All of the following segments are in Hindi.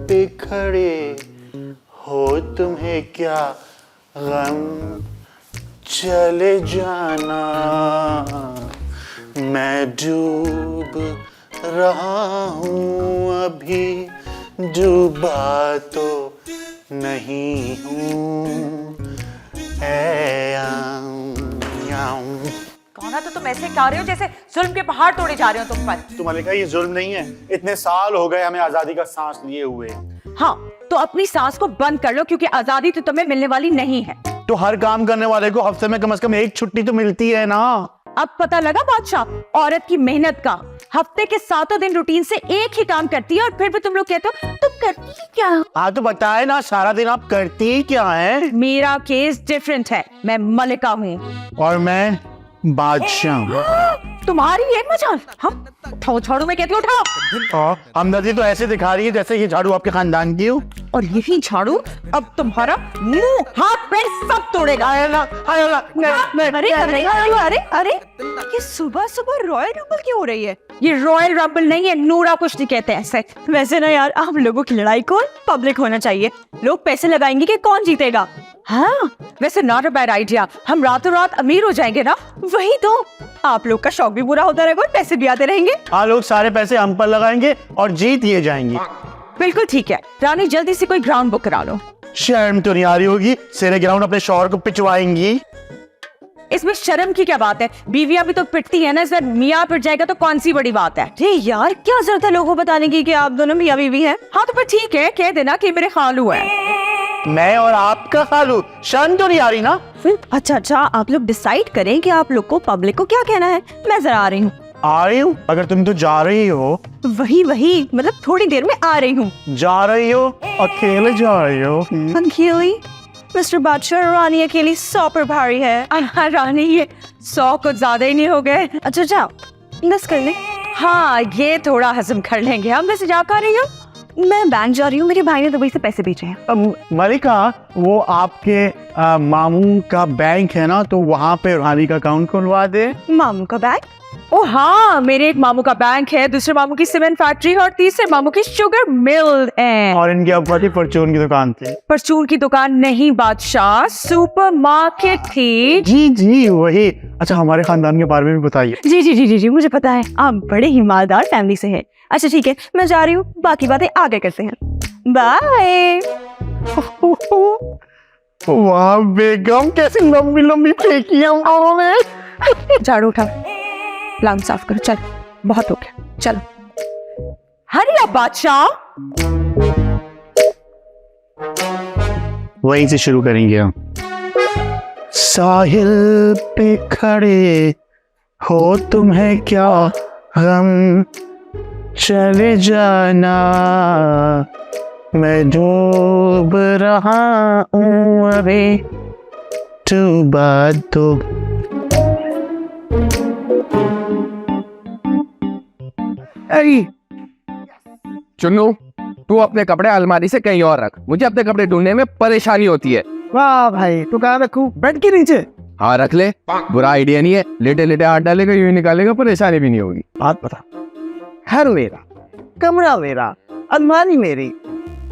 पे खड़े हो तुम्हें क्या गम, चले जाना मैं डूब रहा हूँ, अभी डूबा तो नहीं हूँ। कौन तो तुम ऐसे गा रहे हो जैसे जुल्म के पहाड़ तोड़े जा रहे हो तुम पर। तो मलिका ये जुल्म नहीं है, इतने साल हो गए हमें आजादी का सांस लिए हुए। हाँ तो अपनी सांस को बंद कर लो, क्योंकि आजादी तो तुम्हें मिलने वाली नहीं है। तो हर काम करने वाले को हफ्ते में कम से कम एक छुट्टी तो मिलती है ना। अब पता लगा बादशाह, औरत की मेहनत का। हफ्ते के 7 दिन रूटीन से एक ही काम करती है और फिर भी तुम लोग कहते हो तुम करती क्या। हाँ तो बताए ना, सारा दिन आप करती क्या है। मेरा केस डिफरेंट है, मैं मलिका हूँ और मैं बादशाह। तुम्हारी ये मजाल। हम उठाओ झाड़ू, में कहती हूँ उठाओ। हमदर्दी तो ऐसे दिखा रही है जैसे ये झाड़ू आपके खानदान की हो। और यही झाड़ू अब तुम्हारा मुंह हाथ पैर सब तोड़ेगा। अरे अरे अरे अरे ये सुबह सुबह रॉयल रंबल क्यों हो रही है। ये रॉयल रंबल नहीं है, नूरा कुछ नहीं कहते ऐसे। वैसे ना यार, आप लोगों की लड़ाई को पब्लिक होना चाहिए। लोग पैसे लगाएंगे कि कौन जीतेगा। हाँ वैसे नॉट अ बैड आइडिया, हम रातों रात अमीर हो जाएंगे ना। वही तो, आप लोग का शौक भी पूरा होता रहेगा और पैसे भी आते रहेंगे। हाँ लोग सारे पैसे हम पर लगाएंगे और जीत ये जाएंगे। बिल्कुल ठीक है रानी, जल्दी से कोई ग्राउंड बुक करा लो। शर्म तो नहीं आ रही होगी, सेरे ग्राउंड अपने शौहर को पिटवाएंगी। इसमें शर्म की क्या बात है, बीवियां भी तो पिटती है ना। सर मियाँ पिट जाएगा तो कौन सी बड़ी बात है। अरे यार क्या जरूरत है लोगों को बताने की कि आप दोनों मियाँ बीवी हैं। हाँ तो फिर ठीक है, कह देना कि मेरे खालू है। मैं और आपका खालू, शर्म तो नहीं आ रही ना। अच्छा आप लोग डिसाइड करें कि आप लोग को पब्लिक को क्या कहना है। मैं जरा आ रही हूँ। आ रही हूँ? अगर तुम तो जा रही हो। वही मतलब थोड़ी देर में आ रही हूँ। जा रही हो? अकेले जा रही हो? अकेली? मिस्टर बादशाह, रानी अकेली 100 पर भारी है। रानी ये 100 कुछ ज्यादा ही नहीं हो गए। अच्छा जाओ 10 कर ले। हाँ ये थोड़ा हजम कर लेंगे हम। वैसे जा कर रही हो? मैं बैंक जा रही हूँ, मेरे भाई ने दुबई से पैसे भेजे हैं। मलिका वो आपके मामू का बैंक है ना, तो वहाँ पे रानी का अकाउंट खुलवा दे। मामू का बैंक? ओ हाँ, मेरे एक मामू का बैंक है, दूसरे मामू की सीमेंट फैक्ट्री है और तीसरे मामू की शुगर मिल है। और इनकी अब्बा की परचून की दुकान थी। परचून की दुकान नहीं बादशाह, सुपरमार्केट थी। जी वही। अच्छा हमारे खानदान के बारे में भी बताइए। जी मुझे पता है, आप बड़े ही मालदार फैमिली से हैं। अच्छा ठीक है, मैं जा रही हूँ, बाकी बातें आगे करते हैं। बाय। वाह बेगम, कैसी लंबी लंबी फेंकियां उन्होंने। झाड़ू उठा, प्लान साफ करो। चल बहुत हो गया, चलो। हरी अब बादशाह। वहीं से शुरू करेंगे हम। साहिल पे खड़े हो तुम्हें क्या गम, चले जाना मैं डूब रहा हूँ, अभी डूबा तो। चुन्नू तू अपने कपड़े अलमारी से कहीं और रख, मुझे अपने कपड़े ढूंढने में परेशानी होती है। वाह भाई, तू कहाँ रखूं? बेड के नीचे? हाँ रख ले, बुरा आइडिया नहीं है। लेटे लेटे हाथ डालेगा, यूं निकालेगा, परेशानी भी नहीं होगी। बात बता, घर मेरा, कमरा मेरा, अलमारी मेरी,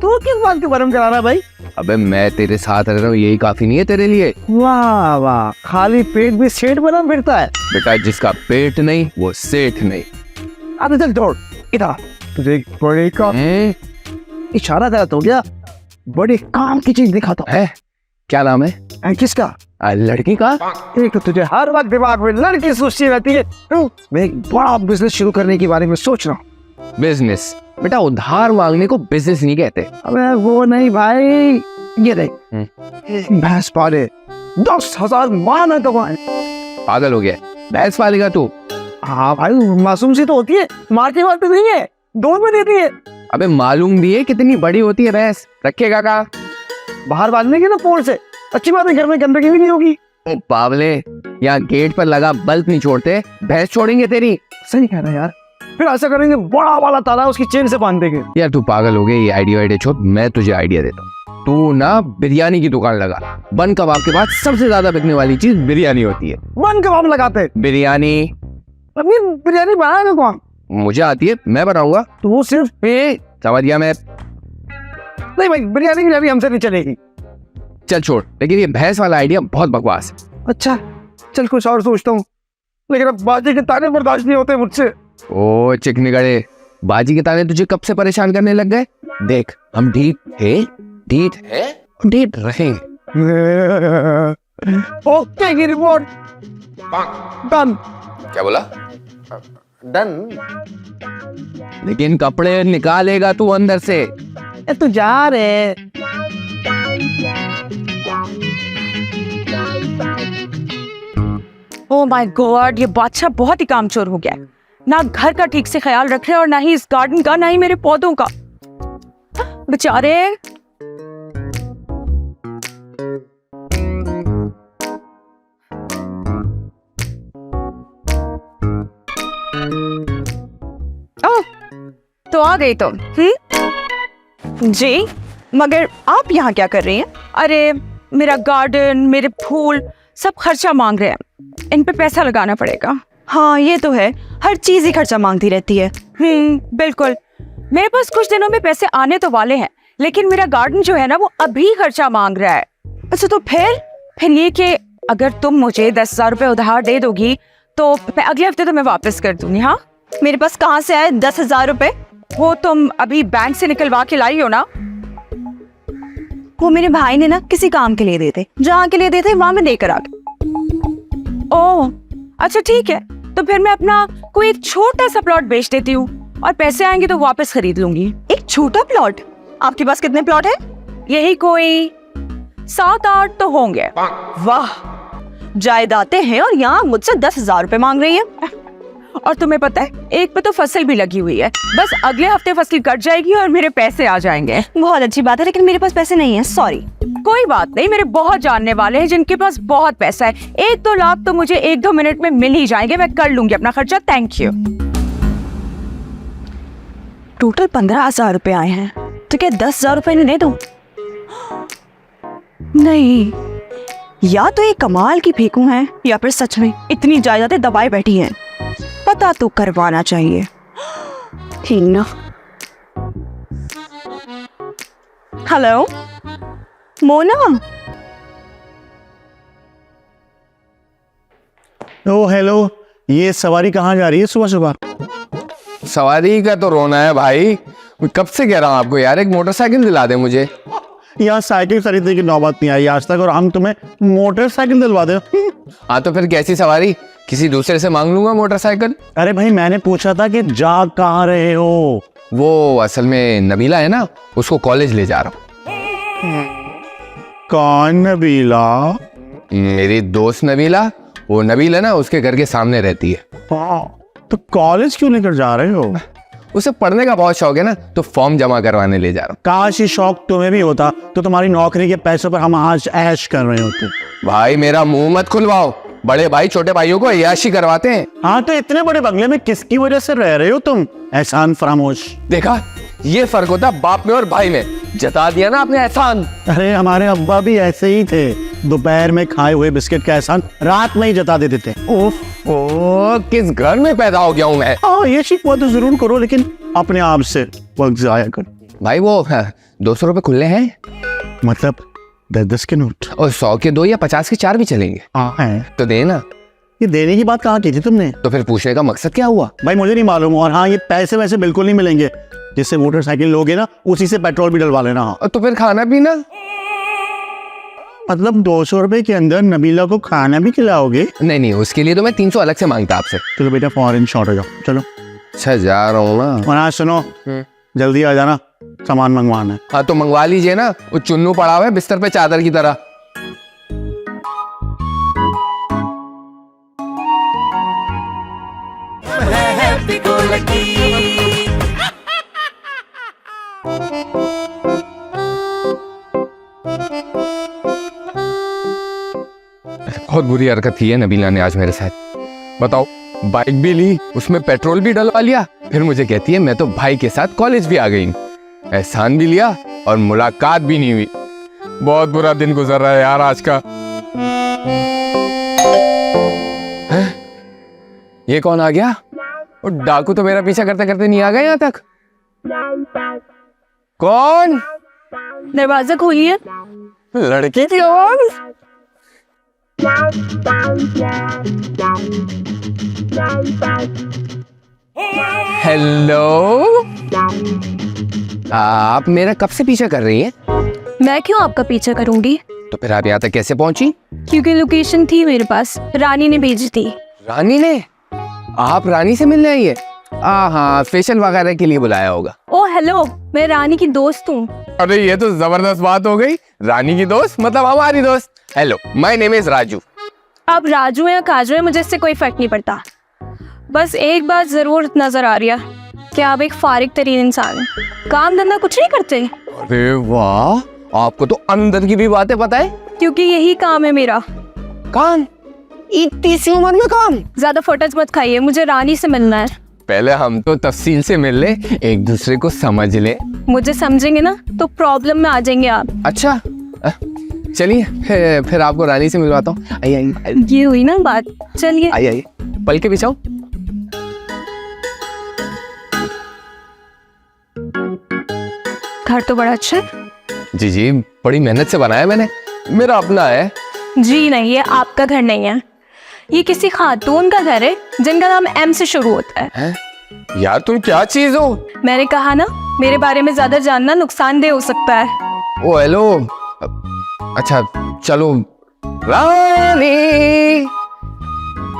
तू किस बात की गरम करा रहा भाई? अबे मैं तेरे साथ रह रहा हूँ, यही काफी नहीं है तेरे लिए? वाह वाह, खाली पेट भी सेठ बना फिरता है। बेटा जिसका पेट नहीं वो सेठ नहीं। अब चल दौड़ इधर। तुझे एक बड़े का इशारा था तो क्या बड़े काम की चीज दिखाता है। क्या नाम है? किसका? लड़की का। एक तो तुझे हर वक्त दिमाग में लड़की सोचती रहती है। मैं एक बड़ा बिजनेस शुरू करने के बारे में सोच रहा हूँ। बिजनेस? बेटा उधार मांगने को बिजनेस नहीं कहते। अबे वो नहीं भाई, ये देख भैंस पाले 10,000 माना कमाए। पागल हो गया, भैंस पालेगा तू? हाँ भाई, मासूम सी तो होती है, मारती मारती नहीं है, दूध में देती है। अबे मालूम भी है कितनी बड़ी होती है भैंस? रखेगा कहाँ? बाहर बांधने की ना पोर से। अच्छी बात है, घर में गंदगी भी नहीं होगी। ओ पावले, यहाँ गेट पर लगा बल्ब नहीं छोड़ते, भैंस छोड़ेंगे तेरी। सही कह रहा है यार, फिर ऐसा करेंगे बड़ा वाला ताला उसकी चेन से बांध देंगे। यार तू पागल हो गया, ये आइडिया छोड़, मैं तुझे आइडिया देता हूँ। तू ना बिरयानी की दुकान लगा। बन कबाब के बाद सबसे ज्यादा बिकने वाली चीज बिरयानी होती है। बन कबाब लगाते? बिरयानी। अपनी बिरयानी बनाएगा कौन? मुझे आती है, मैं बनाऊंगा। तू सिर्फ समझ गया मैं। नहीं भाई, बिरयानी के लिए अभी हमसे नहीं चलेगी। चल छोड़, लेकिन ये भैंस वाला आइडिया बहुत बकवास है। अच्छा चल, कुछ और सोचता हूँ, लेकिन अब बाजी के ताने बर्दाश्त नहीं होते मुझसे। ओ चिकनी गड़े, बाजी के ताने तुझे कब से परेशान करने लग गए? देख, हम ढीठ रहेंगे। ओके की रिपोर्ट डन। क्या बोला? डन। लेकिन कपड़े निकालेगा तू अंदर से। तू जा रे। ओह माय गॉड, ये बादशाह बहुत ही कामचोर हो गया है। ना घर का ठीक से ख्याल रख रहे हैं और ना ही इस गार्डन का, ना ही मेरे पौधों का। बेचारे। ओह, तो आ गई तुम। जी, मगर आप यहाँ क्या कर रही हैं? अरे मेरा गार्डन, मेरे फूल सब खर्चा मांग रहे हैं, इन पे पैसा लगाना पड़ेगा। हाँ ये तो है, हर चीज ही खर्चा मांगती रहती है। बिल्कुल। मेरे पास कुछ दिनों में पैसे आने तो वाले हैं, लेकिन मेरा गार्डन जो है ना वो अभी खर्चा मांग रहा है। अच्छा तो फिर ये कि अगर तुम मुझे 10,000 रुपए उधार दे दोगी तो मैं अगले हफ्ते तुम्हें वापस कर दूंगी। हाँ, मेरे पास कहाँ से आए 10,000 रुपए? वो तुम अभी बैंक से निकलवा के लाई हो ना? वो मेरे भाई ने ना किसी काम के लिए दिए थे, जहाँ के लिए दिए थे वहां मैं लेकर आ गई। ओह अच्छा ठीक है, तो फिर मैं अपना कोई एक छोटा सा प्लॉट बेच देती हूँ और पैसे आएंगे तो वापस खरीद लूंगी। एक छोटा प्लॉट? आपके पास कितने प्लॉट है? यही कोई 7-8 तो होंगे। वाह, जायदादें हैं और यहाँ मुझसे 10,000 रुपए मांग रही है। और तुम्हें पता है, एक पे तो फसल भी लगी हुई है, बस अगले हफ्ते फसल कट जाएगी और मेरे पैसे आ जाएंगे। बहुत अच्छी बात है, लेकिन मेरे पास पैसे नहीं है, सॉरी। कोई बात नहीं, मेरे बहुत जानने वाले हैं जिनके पास बहुत पैसा है। 1-2 लाख तो मुझे 1-2 मिनट में मिल ही जाएंगे, मैं कर लूंगी अपना खर्चा। Thank you. टोटल 15,000 रुपए आए हैं, तो क्या 10,000 रुपए इन्हें दे दूं? नहीं, या तो ये कमाल की फेंकू हैं या फिर सच में इतनी जायदादें दबाए बैठी हैं। पता तो करवाना चाहिए। ठीक ना? हेलो मोना। ओ हेलो, ये सवारी कहाँ जा रही है सुबह सुबह? सवारी का तो रोना है भाई, मैं कब से कह रहा हूँ आपको यार, एक मोटरसाइकिल दिला दे मुझे। यहाँ साइकिल खरीदने की नौबत नहीं आई आज तक और हम तुम्हें मोटरसाइकिल दिलवा दे। हाँ तो फिर कैसी सवारी? किसी दूसरे से मांग लूंगा मोटरसाइकिल। अरे भाई, मैंने पूछा था कि जा कहाँ रहे हो? वो असल में नबीला है ना, उसको कॉलेज ले जा रहा हूँ। कौन नबीला? मेरी दोस्त नबीला, वो नबीला ना उसके घर के सामने रहती है। हाँ, तो कॉलेज क्यों लेकर जा रहे हो? उसे पढ़ने का बहुत शौक है ना, तो फॉर्म जमा करवाने ले जा रहा हूँ। काश ये शौक तुम्हें भी होता तो तुम्हारी नौकरी के पैसों पर हम आज ऐश कर रहे होते। भाई मेरा मुंह मत खुलवाओ, बड़े भाई छोटे भाइयों को अय्याशी करवाते हैं। हाँ, तो इतने बड़े बंगले में किसकी वजह से रह रहे हो तुम? एहसान फरामोश। देखा, ये फर्क होता भाई में और भाई में। जता दिया ना आपने एहसान। अरे हमारे अब्बा भी ऐसे ही थे, दोपहर में खाए हुए बिस्किट का एहसान रात में ही जता देते थे। ओह, किस घर में पैदा हो गया हूँ मैं। हाँ, ये शिकवा तो जरूर करो, लेकिन अपने आप से वक्त जाया कर। भाई वो 200 रुपए खुले हैं? मतलब 10-10 के नोट? और 100 के 2 या 50 के 4 भी चलेंगे? हाँ है। तो देना। ये देने की बात कहाँ की थी तुमने? तो फिर पूछने का मकसद क्या हुआ? भाई मुझे नहीं मालूम, और हाँ ये पैसे वैसे बिल्कुल नहीं मिलेंगे। जिससे मोटरसाइकिल लोगे ना, उसी से पेट्रोल भी डलवा लेना। और तो फिर खाना पीना? मतलब 200 रुपए के अंदर नबीला को खाना भी खिलाओगे? नहीं, उसके लिए तो मैं 300 अलग से मांगता आपसे। चलो बेटा, फॉरेन शॉट हो जाओ, चलो। अच्छा जा रहा हूँ ना। और हाँ सुनो, जल्दी आ जाना, सामान मंगवाना है। हाँ तो मंगवा लीजिए ना, वो चुन्नू पड़ा हुआ है बिस्तर पे चादर की तरह। बहुत बुरी हरकत की है नबीला ने आज मेरे साथ। बताओ, बाइक भी ली, उसमें पेट्रोल भी डलवा लिया, फिर मुझे कहती है मैं तो भाई के साथ कॉलेज भी आ गई। एहसान भी लिया और मुलाकात भी नहीं हुई। बहुत बुरा दिन गुजर रहा है यार आज का। है? ये कौन आ गया? और डाकू तो मेरा पीछा करते करते नहीं आ गया यहाँ तक। कौन? दरवाजा खोलिए। लड़की की आवाज। हेलो, आप मेरा कब से पीछा कर रही हैं? मैं क्यों आपका पीछा करूंगी? तो फिर आप यहाँ तक कैसे पहुंची? क्योंकि लोकेशन थी मेरे पास, रानी ने भेजी थी। रानी ने? आप रानी से मिलने आई है? हाँ, फेशियल वगैरह के लिए बुलाया होगा। ओ हेलो, मैं रानी की दोस्त हूँ। अरे ये तो जबरदस्त बात हो गई। रानी की दोस्त मतलब हमारी दोस्त। Hello, my name is Raju. अब राजू या काजू है, मुझे इससे कोई फर्क नहीं पड़ता। बस एक बात जरूर नजर आ रही है कि आप एक फारिग तरीन इंसान हैं। काम धंधा कुछ नहीं करते? अरे वाह, आपको तो अंदर की भी बातें पता है। क्योंकि यही काम है मेरा। काम? इतनी सी उम्र में काम? ज्यादा फोटोज मत खाइए, मुझे रानी से मिलना है। पहले हम तो तफसील से मिल ले, एक दूसरे को समझ ले। मुझे समझेंगे ना तो प्रॉब्लम में आ जाएंगे आप। अच्छा, चलिए फिर आपको रानी से मिलवाता हूँ। आइए आइए। ये हुई ना बात, चलिए। आइए आइए, पल के बिछाओ। घर तो बड़ा अच्छा है। जी जी, बड़ी मेहनत से बनाया मैंने, मेरा अपना है। जी नहीं, ये आपका घर नहीं है, ये किसी खातून का घर है जिनका नाम एम से शुरू होता है। हैं? यार तुम क्या चीज हो? मैंने कहा ना, मेरे बारे में ज्यादा जानना नुकसानदेह हो सकता है। ओ हेलो, अच्छा चलो। रानी,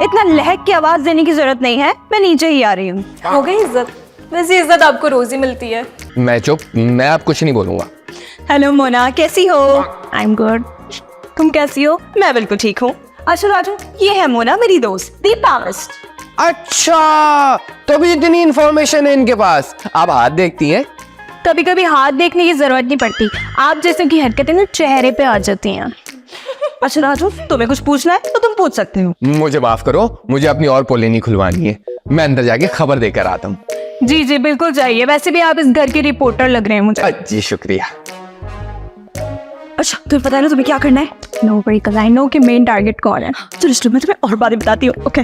इतना लहक की आवाज देने की जरूरत नहीं है, मैं नीचे ही आ रही हूँ। हो गई इज्जत? वैसे इज्जत आपको रोज ही मिलती है। मैं चुप, मैं अब कुछ नहीं बोलूंगा। हेलो मोना, कैसी हो? I am good. तुम कैसी हो? मैं बिल्कुल ठीक हूँ। अच्छा राजू, ये है मोना, मेरी दोस्त दीपा वेस्ट। अच्छा, तो भी इतनी इंफॉर्मेशन है इनके पास। आप हाथ देखती हैं? कभी कभी हाथ देखने की जरूरत नहीं पड़ती, आप जैसे की हरकतें ना चेहरे पे आ जाती हैं। अच्छा राजू, तुम्हें कुछ पूछना है तो तुम पूछ सकते हो। मुझे माफ करो, मुझे अपनी और पोलेनी खुलवानी है। मैं अंदर जाके खबर देकर आता हूँ। जी जी बिल्कुल जाइए, वैसे भी आप इस घर के रिपोर्टर लग रहे हैं मुझे। जी शुक्रिया। अच्छा तुम्हें पता है ना तुम्हें क्या करना है? नो बड़ी कल आई नो कि मेन टारगेट कौन है। चलो स्टूडेंट, मैं तुम्हें और बातें बताती हूँ। Okay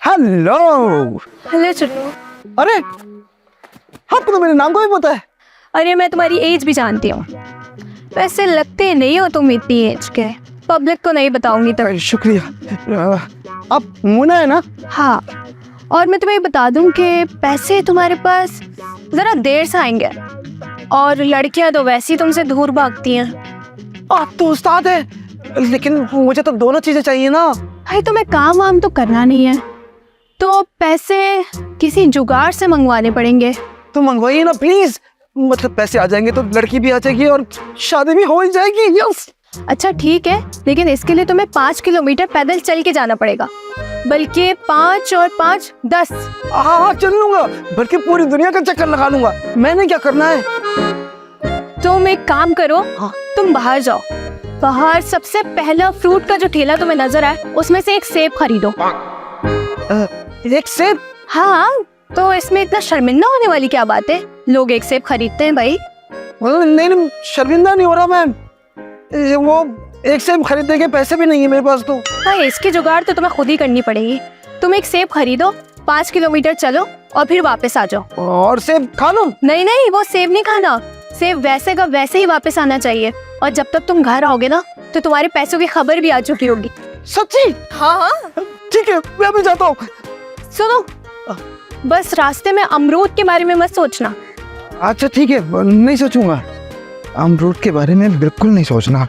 hello. हेलो चलो। अरे आपको तो मेरे नाम को भी पता है। अरे मैं तुम्हारी एज भी जानती हूँ, वैसे लगते नहीं हो तुम इतनी एज के। पब्लिक को नहीं बताऊंगी तो। शुक्रिया। आप मोना है ना? हाँ, और मैं तुम्हें बता दूं कि पैसे तुम्हारे पास जरा देर से आएंगे, और लड़कियां तो वैसे ही तुमसे दूर भागती हैं। आप तो उस्ताद है, लेकिन मुझे तो दोनों चीजें चाहिए ना। भाई तुम्हें काम वाम तो करना नहीं है, तो पैसे किसी जुगाड़ से मंगवाने पड़ेंगे। तो मंगवाइए ना प्लीज, मतलब पैसे आ जाएंगे तो लड़की भी आ जाएगी और शादी भी हो ही जाएगी। यस। अच्छा ठीक है, लेकिन इसके लिए तुम्हें 5 किलोमीटर पैदल चल के जाना पड़ेगा, बल्कि 5 और 5 10। हाँ चल लूंगा, बल्कि पूरी दुनिया का चक्कर लगा लूंगा। मैंने क्या करना है? तुम एक काम करो, तुम बाहर जाओ, बाहर सबसे पहला फ्रूट का जो ठेला तुम्हें नजर आए उसमें से एक सेब खरीदो। एक सेब? हाँ, तो इसमें इतना शर्मिंदा होने वाली क्या बात है? लोग एक सेब खरीदते हैं भाई। नहीं, शर्मिंदा नहीं हो रहा मैं। वो एक सेब खरीदने के पैसे भी नहीं है मेरे पास तो। भाई इसकी जुगाड़ तो तुम्हें खुद ही करनी पड़ेगी। तुम एक सेब खरीदो, 5 किलोमीटर चलो और फिर वापस आ जाओ। और सेब खा लो? नहीं, वो सेब नहीं खाना, सेब वैसे का वैसे ही वापस आना चाहिए। और जब तक तुम घर आओगे ना तो तुम्हारे पैसों की खबर भी आ चुकी होगी। सच्ची? हाँ, ठीक है, मैं भी जाता हूँ। सुनो, बस रास्ते में अमरूद के बारे में मत सोचना। अच्छा ठीक है, नहीं सोचूंगा। अमरूद के बारे में बिल्कुल नहीं सोचना।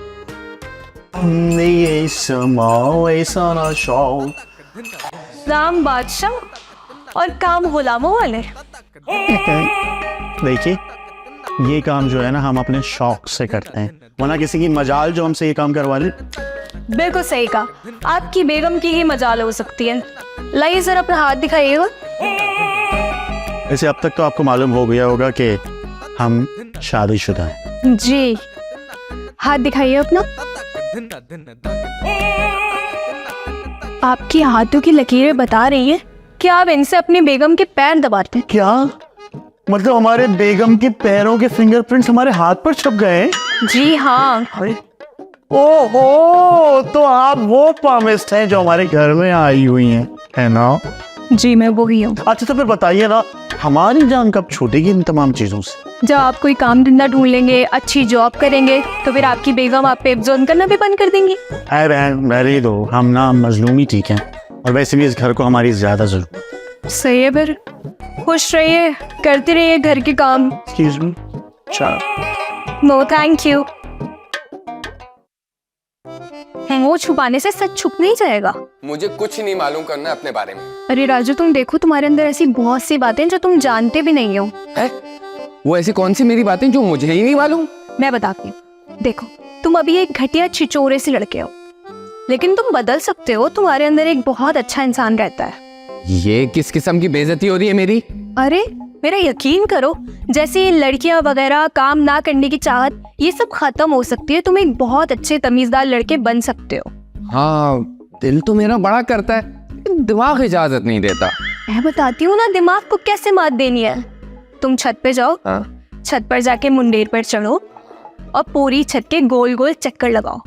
राम बादशाह और काम गुलामों वाले। देखिए, ये काम जो है ना हम अपने शौक से करते हैं, वरना किसी की मजाल जो हमसे ये काम करवा ले। बिल्कुल सही कहा, आपकी बेगम की ही मजाल हो सकती है। लाइए सर अपना हाथ दिखाइएगा। वैसे अब तक तो आपको मालूम हो गया होगा कि हम शादीशुदा हैं। जी, हाथ दिखाइए अपना। आपकी हाथों की लकीरें बता रही हैं कि आप इनसे अपनी बेगम के पैर दबाते हैं। क्या मतलब हमारे बेगम के पैरों के फिंगरप्रिंट्स हमारे हाथ पर छप गए हैं? जी हाँ। ओहो, तो आप वो पामिस्ट हैं जो हमारे घर में आई हुई हैं, है ना? जी मैं वही हूँ। अच्छा तो फिर बताइए ना, हमारी जान कब छूटेगी इन तमाम चीजों से? जब आप कोई काम धंधा ढूंढ लेंगे, अच्छी जॉब करेंगे, तो फिर आपकी बेगम आप पे जुल्म करना भी बंद कर देंगी। अरे बहन रहने दो, हम ना मजलूम ही ठीक हैं, और वैसे भी इस घर को हमारी ज्यादा जरूरत। सही है, फिर खुश रहिए, करते रहिए घर के काम। Excuse me. No thank you. वो छुपाने से सच छुप नहीं जाएगा। मुझे कुछ नहीं मालूम करना अपने बारे में। अरे राजू, तुम देखो, तुम्हारे अंदर ऐसी बहुत सी बातें जो तुम जानते भी नहीं हो। है? वो ऐसी कौन सी मेरी बातें जो मुझे ही नहीं मालूम? मैं बताती हूँ। देखो, तुम अभी एक घटिया छिचोरे से लड़के हो, लेकिन तुम बदल सकते हो। तुम्हारे अंदर एक बहुत अच्छा इंसान रहता है। ये किस किस्म की बेइज्जती हो रही है मेरी? अरे मेरा यकीन करो, जैसे ये लड़कियां वगैरह, काम ना करने की चाहत, ये सब खत्म हो सकती है। तुम एक बहुत अच्छे तमीजदार लड़के बन सकते हो। हाँ, दिल तो मेरा बड़ा करता है, लेकिन दिमाग इजाजत नहीं देता। मैं बताती हूँ ना दिमाग को कैसे मात देनी है। तुम छत पे जाओ। हाँ? छत पर जाके मुंडेर पर चढ़ो और पूरी छत के गोल गोल चक्कर लगाओ।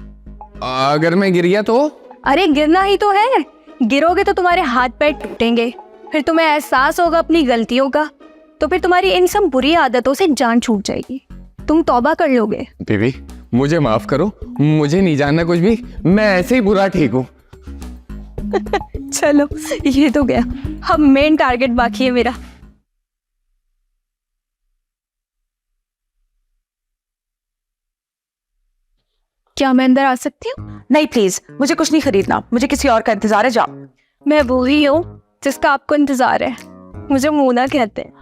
अगर मैं गिर गया तो? अरे गिरना ही तो है। गिरोगे तो तुम्हारे हाथ पैर टूटेंगे, फिर तुम्हें एहसास होगा अपनी गलतियों का, तो फिर तुम्हारी इन सब बुरी आदतों से जान छूट जाएगी। तुम तौबा कर लोगे। बीबी मुझे माफ करो, मुझे नहीं जानना कुछ भी, मैं ऐसे ही बुरा ठीक हूँ। चलो ये तो गया, अब मेन टारगेट बाकी है मेरा। क्या मैं अंदर आ सकती हूँ? नहीं प्लीज, मुझे कुछ नहीं खरीदना, मुझे किसी और का इंतजार है, जाओ। मैं वही हूँ जिसका आपको इंतजार है। मुझे मोना कहते हैं।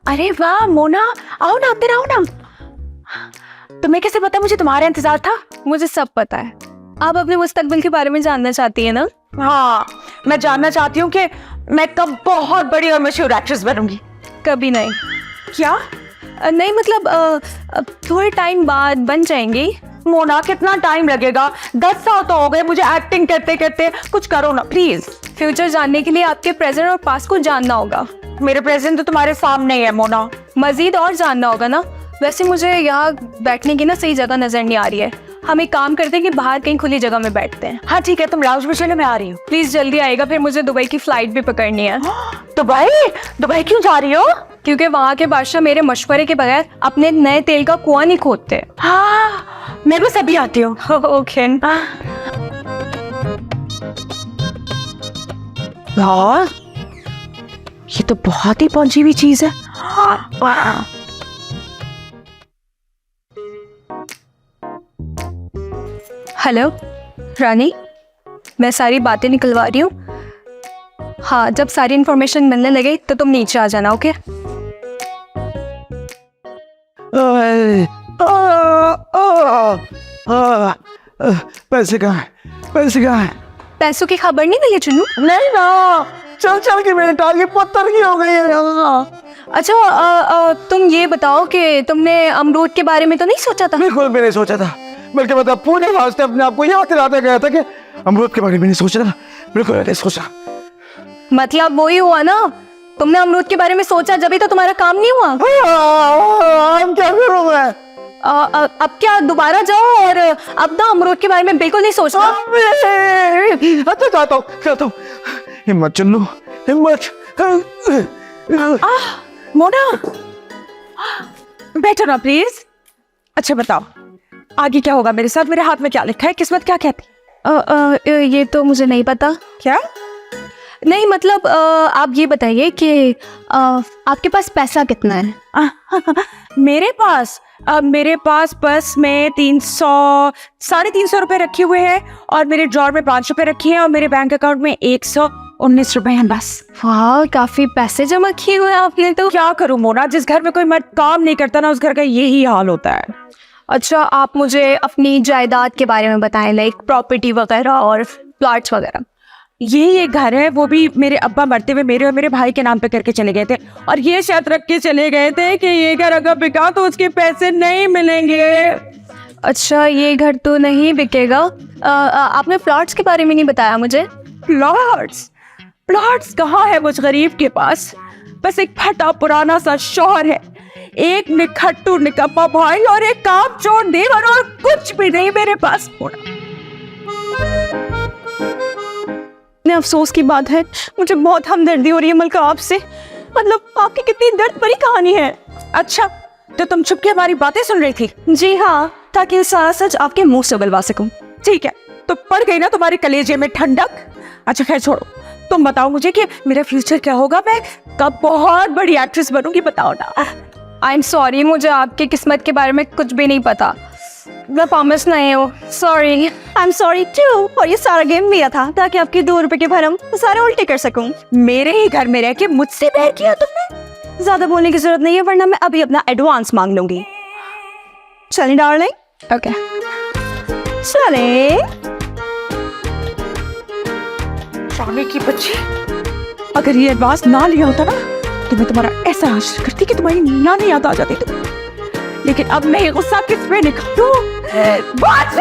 अरे वाह मोना, आओ ना अंदर आओ ना। तुम्हें कैसे पता मुझे तुम्हारा इंतजार था? मुझे सब पता है। आप अपने मुस्तकबिल के बारे में जानना चाहती है ना? हाँ, मैं जानना चाहती हूँ कि मैं कब बहुत बड़ी और मशहूर एक्ट्रेस बनूंगी। कभी नहीं। क्या? नहीं मतलब थोड़े टाइम बाद बन जाएंगी। मोना कितना टाइम लगेगा? 10 साल तो हो गए मुझे एक्टिंग करते करते, कुछ करो ना प्लीज। फ्यूचर जानने के लिए आपके प्रेजेंट और पास्ट को जानना होगा। मेरे प्रेजेंट तो तुम्हारे सामने ही है मोना। मजीद और जानना होगा ना। वैसे मुझे यहाँ बैठने की ना सही जगह नजर नहीं आ रही है। हम एक काम करते हैं कि बाहर कहीं खुली जगह में बैठते हैं। हाँ ठीक है, तुम लाउंज में चलो, मैं आ रही हूँ। प्लीज जल्दी आएगा, फिर मुझे दुबई की फ्लाइट भी पकड़नी है। दुबई? दुबई क्यों जा रही हो? क्योंकि वहाँ के बादशाह मेरे मशवरे के बगैर अपने नए तेल का कुआं नहीं खोदते। हाँ, मैं बस अभी आती हूँ। ओके। यार ये तो बहुत ही पहुंची हुई चीज है। हेलो रानी, मैं सारी बातें निकलवा रही हूँ। हाँ, जब सारी इन्फॉर्मेशन मिलने लगे तो तुम नीचे आ जाना। ओके? पैसे कहाँ है? पैसे कहाँ है? पैसों की खबर नहीं मिली चुन्नू? नहीं ना, चल चल के मेरे टारगेट पत्थर की हो गई है। अच्छा तुम ये बताओ कि तुमने अमरूद के बारे में तो नहीं सोचा था? बिल्कुल मैंने सोचा था, बल्कि मतलब पूरे वास्ते अपने आप को याद दिलाता गया था कि अमरूद के बारे में नहीं सोचा था। बिल्कुल मैंने सोचा। मतलब वही हुआ ना, तुमने अमरूद के बारे में सोचा, जब तो तुम्हारा काम नहीं हुआ। हम क्या करूँ मैं? अब क्या दोबारा जाओ और अब ना अमरूद के बारे में बिल्कुल नहीं सोचना। अच्छा जाता हूँ। हिम्मत चुन्नू, हिम्मत। मोना बैठो ना प्लीज। अच्छा बताओ आगे क्या होगा मेरे साथ? मेरे हाथ में क्या लिखा है? किस्मत क्या कहती? ये तो मुझे नहीं पता। क्या? नहीं मतलब आप ये बताइए कि आपके पास पैसा कितना है? मेरे पास बस में 300-350 रुपए रखे हुए हैं, और मेरे ड्रॉर में 5 रुपए रखे हैं, और मेरे बैंक अकाउंट में 119 रुपए हैं बस। वाह, काफी पैसे जमा किए हुए हैं आपने तो। क्या करूं मोना, जिस घर में कोई मर्द काम नहीं करता ना, उस घर का यही हाल होता है। अच्छा, आप मुझे अपनी जायदाद के बारे में बताएं, लाइक प्रॉपर्टी वगैरह और प्लॉट्स वगैरह। ये घर है, वो भी मेरे अब्बा मरते हुए मेरे और मेरे भाई के नाम पे करके चले गए थे, और ये शर्त रख के चले गए थे कि ये घर अगर बिका तो उसके पैसे नहीं मिलेंगे। अच्छा, ये घर तो नहीं बिकेगा। आपने प्लॉट्स के बारे में नहीं बताया मुझे। प्लॉट्स कहाँ है मुझ गरीब के पास? बस एक फटा पुराना सा शौहर है, एक निखट्टू निकम्मा भाई और एक कामचोर देवर, और कुछ भी नहीं मेरे पास। इतने अफसोस की बात है, मुझे बहुत हमदर्दी हो रही है मलका आपसे। मतलब आपकी कितनी दर्द भरी कहानी है। अच्छा, तो तुम चुप के हमारी बातें सुन रही थी? जी हाँ, ताकि सारा सच आपके मुंह से उगलवा सकूं। ठीक है, तो पड़ गई ना तुम्हारे कलेजे में ठंडक। अच्छा खैर छोड़ो, तुम बताओ मुझे कि मेरा फ्यूचर क्या होगा, मैं कब बहुत बड़ी एक्ट्रेस बनूंगी, बताओ ना। आई एम सॉरी, मुझे आपकी किस्मत के बारे में कुछ भी नहीं पता। मैं प्रॉमिस नहीं हूँ, sorry. I am sorry too. और ये सारा गेम मेरा था ताकि आपके 2 रुपए के भरम सारे उल्टे कर सकूं। मेरे ही घर में रह के मुझसे बैर किया तुमने? ज्यादा बोलने की जरूरत नहीं है, वरना मैं अभी अपना एडवांस मांग लूंगी। चलें डार्लिंग। ओके चलें। शामी की बच्ची, अगर ये एडवांस ना लिया होता ना तो मैं तुम्हारा ऐसा हासिल करती कि तुम्हारी नानी याद आ जाती तुम। लेकिन अब मैं ये गुस्सा किस पे निकालूं? बात